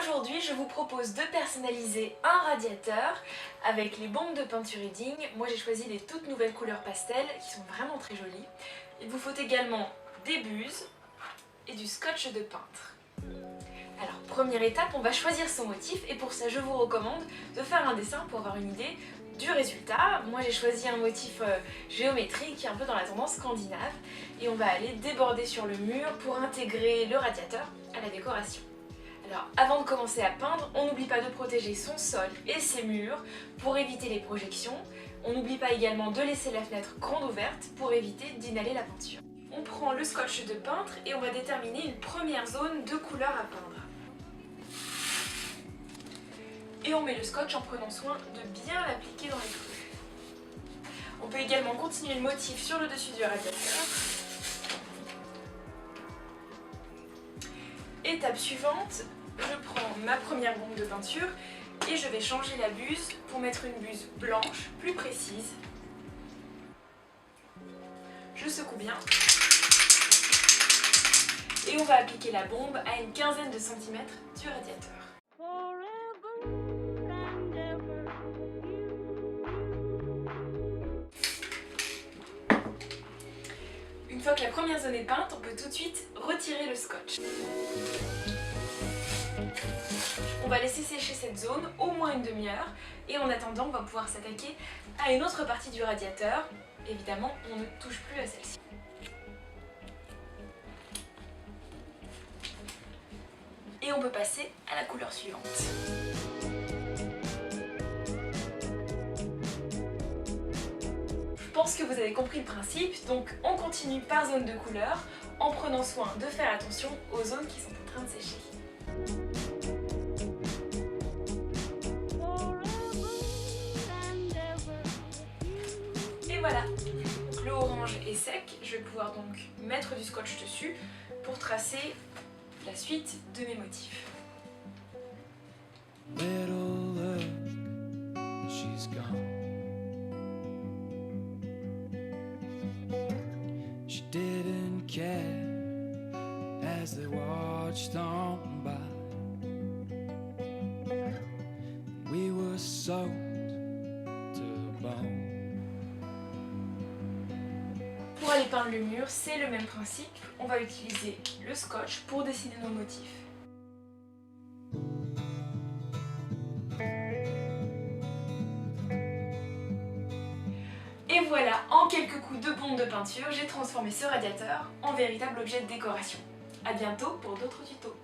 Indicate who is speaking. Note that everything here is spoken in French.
Speaker 1: Aujourd'hui, je vous propose de personnaliser un radiateur avec les bombes de peinture Edding. Moi, j'ai choisi les toutes nouvelles couleurs pastel qui sont vraiment très jolies. Il vous faut également des buses et du scotch de peintre. Alors, première étape, on va choisir son motif et pour ça, je vous recommande de faire un dessin pour avoir une idée du résultat. Moi, j'ai choisi un motif géométrique qui est un peu dans la tendance scandinave et on va aller déborder sur le mur pour intégrer le radiateur à la décoration. Alors, avant de commencer à peindre, on n'oublie pas de protéger son sol et ses murs pour éviter les projections. On n'oublie pas également de laisser la fenêtre grande ouverte pour éviter d'inhaler la peinture. On prend le scotch de peintre et on va déterminer une première zone de couleur à peindre. Et on met le scotch en prenant soin de bien l'appliquer dans les creux. On peut également continuer le motif sur le dessus du radiateur. Étape suivante, je prends ma première bombe de peinture et je vais changer la buse pour mettre une buse blanche, plus précise. Je secoue bien. Et on va appliquer la bombe à une quinzaine de centimètres du radiateur. Une fois que la première zone est peinte, on peut tout de suite retirer le scotch. On va laisser sécher cette zone au moins une demi-heure et en attendant, on va pouvoir s'attaquer à une autre partie du radiateur. Évidemment, on ne touche plus à celle-ci. Et on peut passer à la couleur suivante. Je pense que vous avez compris le principe, donc on continue par zone de couleur en prenant soin de faire attention aux zones qui sont en train de sécher. Et voilà, donc le orange est sec, je vais pouvoir donc mettre du scotch dessus pour tracer la suite de mes motifs.
Speaker 2: Didn't care as they watched on by. We were soaked to the bone.
Speaker 1: Pour aller peindre le mur, c'est le même principe. On va utiliser le scotch pour dessiner nos motifs. Et voilà, en quelques coups de bombe de peinture, j'ai transformé ce radiateur en véritable objet de décoration. A bientôt pour d'autres tutos.